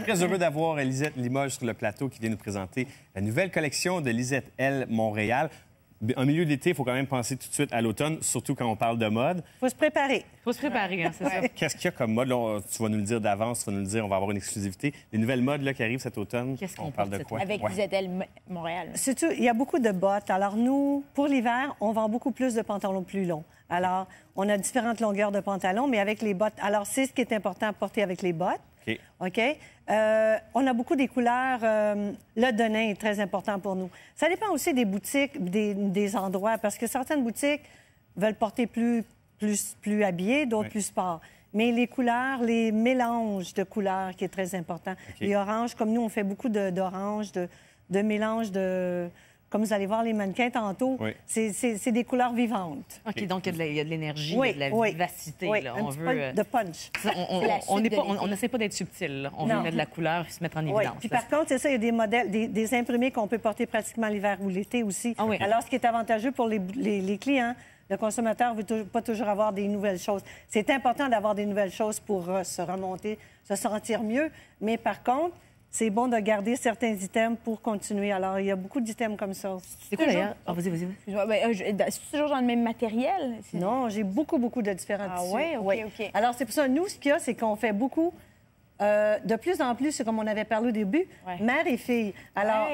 Très heureux d'avoir Lisette Limoges sur le plateau qui vient nous présenter la nouvelle collection de Lisette L Montréal. En milieu d'été, il faut quand même penser tout de suite à l'automne, surtout quand on parle de mode. Il faut se préparer. Il faut se préparer, hein, c'est ça. Qu'est-ce qu'il y a comme mode? Là, tu vas nous le dire d'avance, tu vas nous le dire, on va avoir une exclusivité. Les nouvelles modes là, qui arrivent cet automne, Qu'est-ce qu'on parle porte de quoi? Avec Lisette L Montréal. Surtout, il y a beaucoup de bottes. Alors, nous, pour l'hiver, on vend beaucoup plus de pantalons plus longs. Alors, on a différentes longueurs de pantalons, mais avec les bottes. Alors, c'est ce qui est important à porter avec les bottes. OK. OK? On a beaucoup des couleurs. Le denim est très important pour nous. Ça dépend aussi des boutiques, des endroits, parce que certaines boutiques veulent porter plus habillés, d'autres plus sport. Mais les couleurs, les mélanges de couleurs qui est très important. Okay. Les oranges, comme nous, on fait beaucoup d'oranges, de mélanges de... Comme vous allez voir les mannequins tantôt, c'est des couleurs vivantes. OK, donc il y a de l'énergie, Oui, il y a de la vivacité. Oui, là. un petit peu de punch. On n'essaie pas d'être subtil. Là. On veut mettre de la couleur et se mettre en évidence. Puis par contre, c'est ça, il y a des modèles, des imprimés qu'on peut porter pratiquement l'hiver ou l'été aussi. Ah oui. Alors, ce qui est avantageux pour les clients, le consommateur ne veut pas toujours avoir des nouvelles choses. C'est important d'avoir des nouvelles choses pour se remonter, se sentir mieux. Mais par contre, c'est bon de garder certains items pour continuer. Alors, il y a beaucoup d'items comme ça. C'est quoi d'ailleurs? Ah, vas-y. C'est toujours dans le même matériel? Non, j'ai beaucoup de différents tissus. Ah oui? OK. Alors, c'est pour ça, nous, ce qu'il y a, c'est qu'on fait beaucoup... de plus en plus, c'est comme on avait parlé au début, mère et fille. Alors,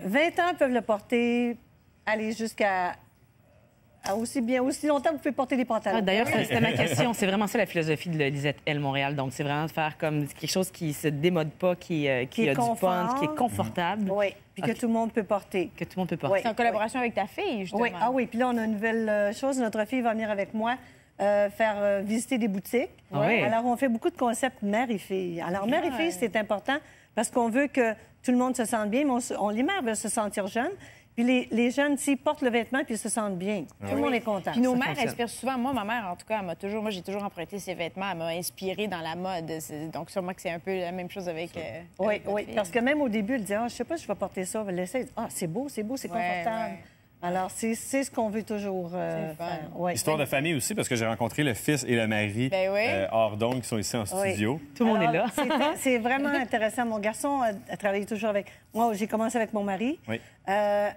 20 ans peuvent le porter, aller jusqu'à... aussi longtemps que vous pouvez porter des pantalons. D'ailleurs, c'était ma question. C'est vraiment ça la philosophie de Lisette L Montréal. Donc, c'est vraiment de faire comme quelque chose qui se démode pas, qui a du punch, qui est confortable. Oui, puis que tout le monde peut porter. Que tout le monde peut porter. C'est en collaboration avec ta fille, justement. Oui, oui. Puis là, on a une nouvelle chose. Notre fille va venir avec moi faire visiter des boutiques. Alors, on fait beaucoup de concepts mère et fille. Alors, mère et fille, c'est important parce qu'on veut que tout le monde se sente bien, mais les mères veulent se sentir jeunes. Puis les jeunes, s'ils portent le vêtement puis ils se sentent bien, tout le monde est content. Puis nos mères inspirent souvent. Moi, ma mère, en tout cas, j'ai toujours emprunté ses vêtements. Elle m'a inspirée dans la mode. Donc, sûrement que c'est un peu la même chose avec... Oui, parce que même au début, elle disait, je sais pas si je vais porter ça. Elle laissait, c'est beau, c'est confortable. Ouais. Alors, c'est ce qu'on veut toujours faire. Histoire de famille aussi, parce que j'ai rencontré le fils et le mari hors d'onde qui sont ici en studio. Tout le monde est là. C'est vraiment intéressant. Mon garçon a travaillé toujours avec... Moi, j'ai commencé avec mon mari.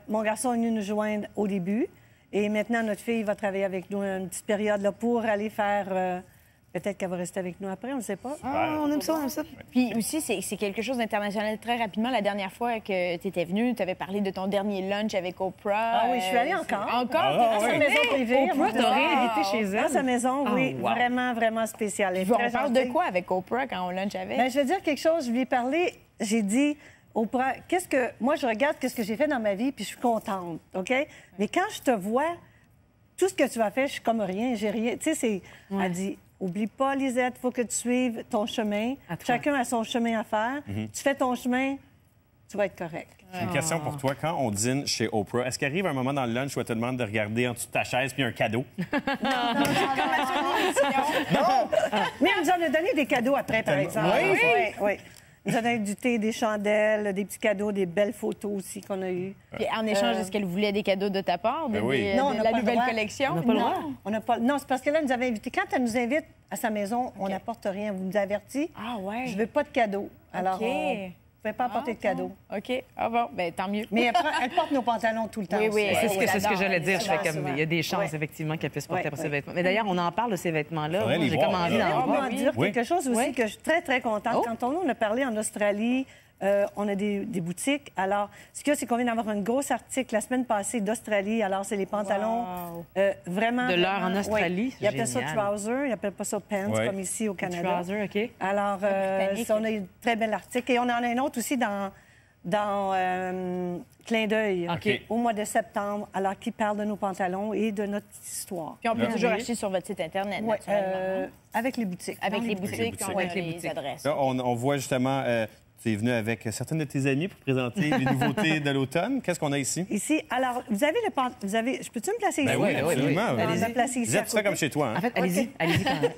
Mon garçon est venu nous joindre au début. Et maintenant, notre fille va travailler avec nous une petite période là, pour aller faire... Peut-être qu'elle va rester avec nous après, on ne sait pas. On aime ça. Puis aussi, c'est quelque chose d'international. Très rapidement, la dernière fois que tu étais venue, tu avais parlé de ton dernier lunch avec Oprah. Ah oui, je suis allée encore. Dans sa maison privée. Oprah t'aurait invité chez elle. Dans sa maison, oui. Vraiment, vraiment spéciale. On parle de quoi avec Oprah quand on lunch avec? Bien, je vais dire quelque chose. Je lui ai parlé, j'ai dit... Oprah, moi, je regarde ce que j'ai fait dans ma vie, puis je suis contente, OK? Mais quand je te vois, tout ce que tu as fait, je suis comme rien, j'ai rien. Tu sais, elle dit, oublie pas, Lisette, il faut que tu suives ton chemin. Chacun a son chemin à faire. Tu fais ton chemin, tu vas être correct. J'ai une question pour toi. Quand on dîne chez Oprah, est-ce qu'il arrive un moment dans le lunch où elle te demande de regarder en dessous de ta chaise puis un cadeau? Non! Mais elle nous en a donné des cadeaux après, par exemple. Oui. Nous avons eu du thé, des chandelles, des petits cadeaux, des belles photos aussi qu'on a eues. Puis en échange, est-ce qu'elle voulait des cadeaux de ta part, de la nouvelle collection? On n'a pas. Non, c'est parce que là, elle nous avait invités. Quand elle nous invite à sa maison, on n'apporte rien. Vous nous avertit. Ah ouais. Je veux pas de cadeaux. Alors, on ne pouvait pas apporter de cadeaux. OK. Ah bon, bien, tant mieux. Mais elle porte nos pantalons tout le temps. Oui. C'est ce que j'allais dire. Il y a des chances, effectivement, qu'elle puisse porter ses vêtements. Mais d'ailleurs, on en parle de ces vêtements-là. Moi, j'ai comme envie d'en voir. On va dire quelque chose aussi que je suis très, très contente. Quand on a parlé en Australie, on a des boutiques. Alors, ce qu'il y a, c'est qu'on vient d'avoir un gros article la semaine passée d'Australie. Alors, c'est les pantalons vraiment... De l'heure en Australie, Ils appellent ça trouser, ils appellent pas ça pants, comme ici au Canada. Trouser, OK. Alors, on a eu un très bel article. Et on en a un autre aussi dans Clin d'œil, au mois de septembre, alors qui parle de nos pantalons et de notre histoire. Puis on peut toujours acheter sur votre site Internet, naturellement. Avec les boutiques. Avec les boutiques, on a les adresses. Là, on voit justement... Tu es venu avec certaines de tes amies pour présenter les nouveautés de l'automne. Qu'est-ce qu'on a ici? Ici, alors, vous avez je peux-tu me placer ici? Oui, absolument. Allez-y. Lisette, tu fais comme chez toi. En fait,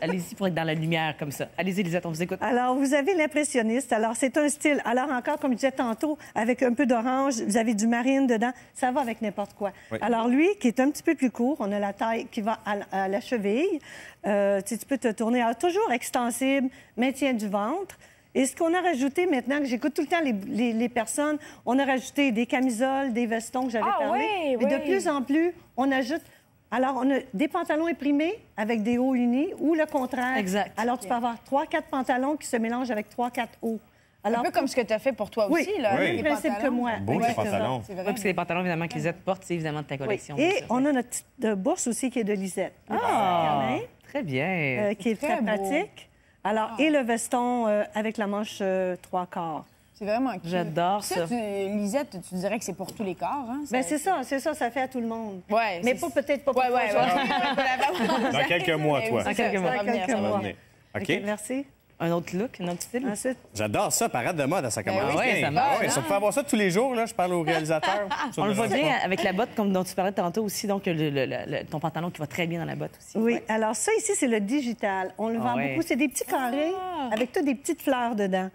allez-y pour être dans la lumière comme ça. Allez-y, Lisette, on vous écoute. Alors, vous avez l'impressionniste. Alors, c'est un style. Alors, encore, comme je disais tantôt, avec un peu d'orange, vous avez du marine dedans. Ça va avec n'importe quoi. Oui. Alors, lui, qui est un petit peu plus court, on a la taille qui va à la cheville. Tu peux te tourner. Alors, toujours extensible, maintien du ventre. Et ce qu'on a rajouté maintenant, que j'écoute tout le temps les personnes, on a rajouté des camisoles, des vestons que j'avais parlé. Oui, mais de plus en plus, on ajoute... Alors, on a des pantalons imprimés avec des hauts unis ou le contraire. Exact. Alors, tu peux avoir 3-4 pantalons qui se mélangent avec 3-4 hauts. Alors, un peu comme ce que tu as fait pour toi oui, aussi, là. Oui. le même principe que moi. Beau, les pantalons. C'est vrai. Oui, parce que les pantalons, évidemment, que Lisette porte, c'est évidemment de ta collection. Oui. Et bien sûr. on a notre petite bourse aussi qui est de Lisette. Ah, très bien. Qui est très Très beau. pratique. Alors, et le veston avec la manche 3/4. C'est vraiment cute. J'adore ça. Lisette, tu dirais que c'est pour tous les corps, hein? Bien, c'est ça, ça fait à tout le monde. Ouais, Mais c'est- peut-être pas pour Ouais, toi, ouais, Georges. ouais. Dans quelques mois, toi. Dans quelques mois. Ça va venir, Quelques ça va mois. venir. OK. OK, merci. Un autre look, un autre style. Ensuite, J'adore ça, parade de mode, ça commence oui, bien. ça marche, Si on peut avoir ça tous les jours, là, je parle au réalisateur. On le voit bien avec la botte, comme dont tu parlais tantôt aussi, donc ton pantalon qui va très bien dans la botte aussi. oui. Alors, ça ici, c'est le digital. On le vend ouais. beaucoup. C'est des petits carrés avec toutes des petites fleurs dedans.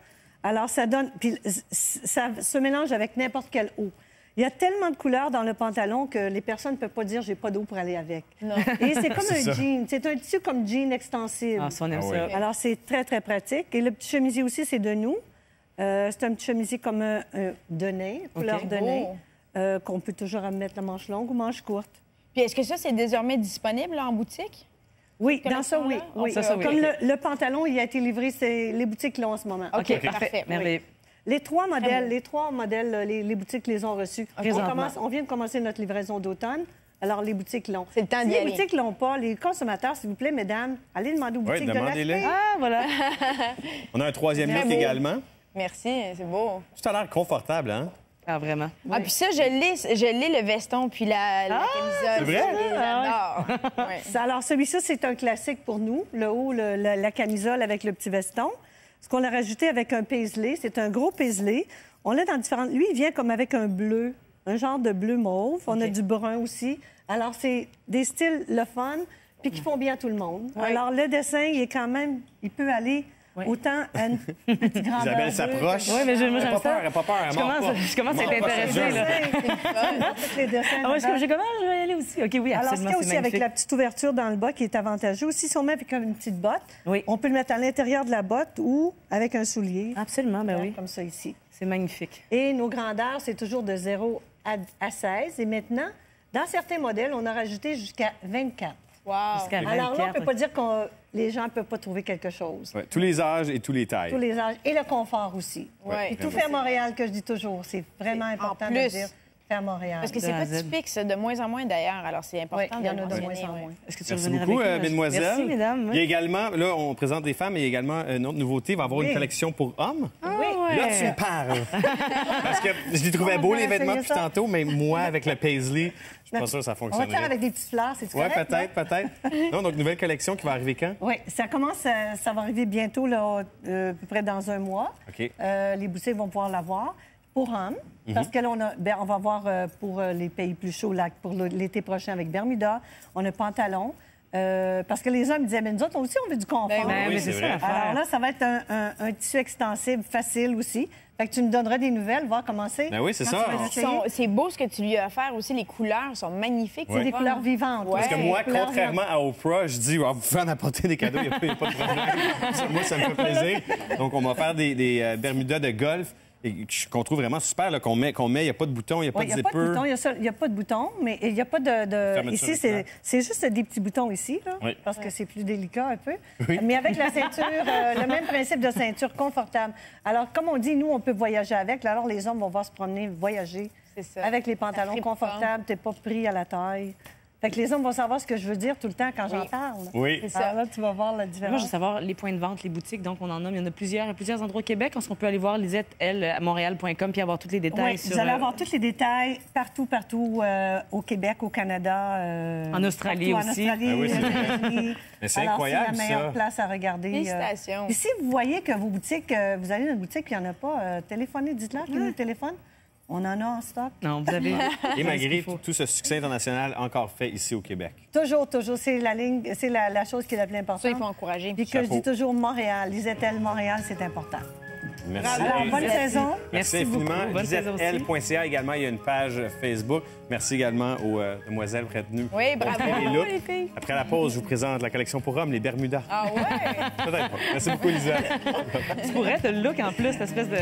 Alors, ça donne. Puis, ça se mélange avec n'importe quelle eau. Il y a tellement de couleurs dans le pantalon que les personnes ne peuvent pas dire j'ai pas d'eau pour aller avec. Non. Et c'est comme C'est ça. un jean. C'est un tissu comme jean extensible. Ah, ça, on aime Ah ça. oui. Alors, c'est très, très pratique. Et le petit chemisier aussi, c'est de nous. C'est un petit chemisier comme un de nez, couleur OK. de nez, Beau. qu'on peut toujours mettre la manche longue ou manche courte. Puis est-ce que ça, c'est désormais disponible là, en boutique? Oui, Cette dans ça, oui. collection-là? oui. Ça, oui. Comme OK. le pantalon, il a été livré, c'est les boutiques l'ont en ce moment. OK, Parfait, parfait. merveilleux. Les trois modèles, beau. les boutiques les ont reçus. Présentement. On vient de commencer notre livraison d'automne. Alors, les boutiques l'ont. C'est le temps Si d'y les aller. boutiques l'ont pas, les consommateurs, s'il vous plaît, mesdames, allez demander aux Oui, boutiques de demandez-les. l'acheter. Ah, voilà. On a un troisième Très look beau. également. Merci, c'est beau. Tout a l'air confortable, hein? Ah, vraiment. Ah, puis ça, je l'ai, le veston, puis la camisole. C'est vrai? J'adore. Ouais. Alors, celui-ci, c'est un classique pour nous. Le haut, la camisole avec le petit veston. Ce qu'on a rajouté avec un paisley, c'est un gros paisley. On l'a dans différentes... Lui, il vient comme avec un bleu, un genre de bleu mauve. On a du brun aussi. Alors, c'est des styles le fun, puis qui font bien à tout le monde. Alors, le dessin, il est quand même... Il peut aller autant à une petite grandeur. Isabelle bleue s'approche. Oui, mais moi, Elle a j'aime pas ça. peur, elle a pas peur. Elle mord pas. Je commence à être Elle mord pas, intéressée, c'est là. jeune. Tous les dessins. Ah, ouais, dedans. j'ai comment je vais y aller aussi? OK, oui, Alors, ce absolument, qu'il y a c'est aussi avec magnifique. la petite ouverture dans le bas qui est avantageux, aussi si on met avec une petite botte, Oui. on peut le mettre à l'intérieur de la botte ou avec un soulier, Absolument, ben oui. comme ça ici. C'est magnifique. Et nos grandeurs, c'est toujours de 0 à 16. Et maintenant, dans certains modèles, on a rajouté jusqu'à 24. Wow. Jusqu'à Alors là, on ne 24. peut pas dire que les gens ne peuvent pas trouver quelque chose. Ouais, tous les âges et tous les tailles. Tous les âges. Et le confort aussi. Ouais. Puis tout fait à Montréal, que je dis toujours. C'est vraiment important de plus. dire fait à Montréal. Parce que c'est De A à pas Z. typique, ça, de moins en moins d'ailleurs. Alors, c'est important Oui, il y en de a le de mentionner, moins en ouais. moins. Est-ce que tu veux Merci revenir beaucoup, avec nous? mesdemoiselles. Merci, mesdames. Il y a également, là, on présente des femmes, mais il y a également une autre nouveauté. Il va y avoir Oui. une collection pour hommes. Oui. Là, tu me parles. Parce que je les trouvais beaux, les vêtements, depuis ça. tantôt, mais moi, avec le paisley, je suis pas sûr que ça On va le faire fonctionnerait. avec des petites fleurs, c'est Oui, correct? peut-être. Non, donc, nouvelle collection qui va arriver quand? Oui, ça commence, ça va arriver bientôt, là, à peu près dans un mois. OK. Les boutiques vont pouvoir l'avoir pour hommes, parce que là, on va voir pour les pays plus chauds, là, pour l'été prochain avec Bermuda. On a pantalon. Parce que les hommes disaient, mais nous autres aussi, on veut du confort. Ben Ben oui, oui, c'est c'est vrai. ça l'affaire. Alors là, ça va être un tissu extensible facile aussi. Fait que tu nous donneras des nouvelles, voir comment c'est. Ben oui, c'est Quand ça. tu vas l'essayer. C'est beau ce que tu lui as offert aussi. Les couleurs sont magnifiques. Ouais. C'est des couleurs vivantes. Ouais. Parce que Ouais, moi, les couleurs contrairement à Oprah, je dis, vous pouvez en apporter des cadeaux, il n'y a, pas de problème. Moi, ça me fait plaisir. Donc, on va faire des Bermudas de golf et qu'on trouve vraiment super, là, qu'on met, il n'y a pas de bouton, il n'y a pas Oui, de il n'y a pas de zipper. bouton, il n'y a pas de bouton, mais il n'y a pas de... Fermeture Ici, d'écran. c'est juste des petits boutons ici, là, Oui. parce que c'est plus délicat un peu. Mais avec la ceinture, le même principe de ceinture confortable. Alors, comme on dit, nous, on peut voyager avec. Là, alors, les hommes vont voir se promener, voyager C'est ça. avec les pantalons fripe confortables. Tu n'es pas pris à la taille. Fait que les hommes vont savoir ce que je veux dire tout le temps quand j'en parle. Oui. C'est ça. Alors là, tu vas voir la Moi, je différence. veux savoir les points de vente, les boutiques. Donc, on en nomme. Il y en a plusieurs à plusieurs endroits au Québec. Est-ce qu'on peut aller voir Lisette, elle, à montréal.com, puis avoir tous les détails Oui, sur... vous allez avoir tous les détails partout au Québec, au Canada. En Australie partout, aussi. En Australie, Ah oui, c'est aux vrai. États-Unis. Mais c'est Alors, incroyable, c'est la meilleure ça. place à regarder. Félicitations. Puis si vous voyez que vos boutiques, vous allez dans une boutique et il n'y en a pas, téléphonez, dites-leur qu'ils nous téléphonent. On en a en stock. Non, vous avez... Et malgré tout ce succès international encore fait ici au Québec. Toujours, toujours. C'est la ligne, c'est la chose qui est la plus importante. Ça, il faut encourager. Puis que je Chapeau. dis toujours Montréal. Lisette-elle, Montréal, c'est important. Merci. Alors, bonne saison. Merci beaucoup. infiniment. Bonne saison aussi. LisetteL.ca également, il y a une page Facebook. Merci également aux demoiselles retenues. Oui, bravo, Les looks. les filles. Après la pause, je vous présente la collection pour hommes, les Bermudas. Ah ouais? Peut-être pas. Merci beaucoup, Lisette. Tu pourrais te look en plus, cette espèce de...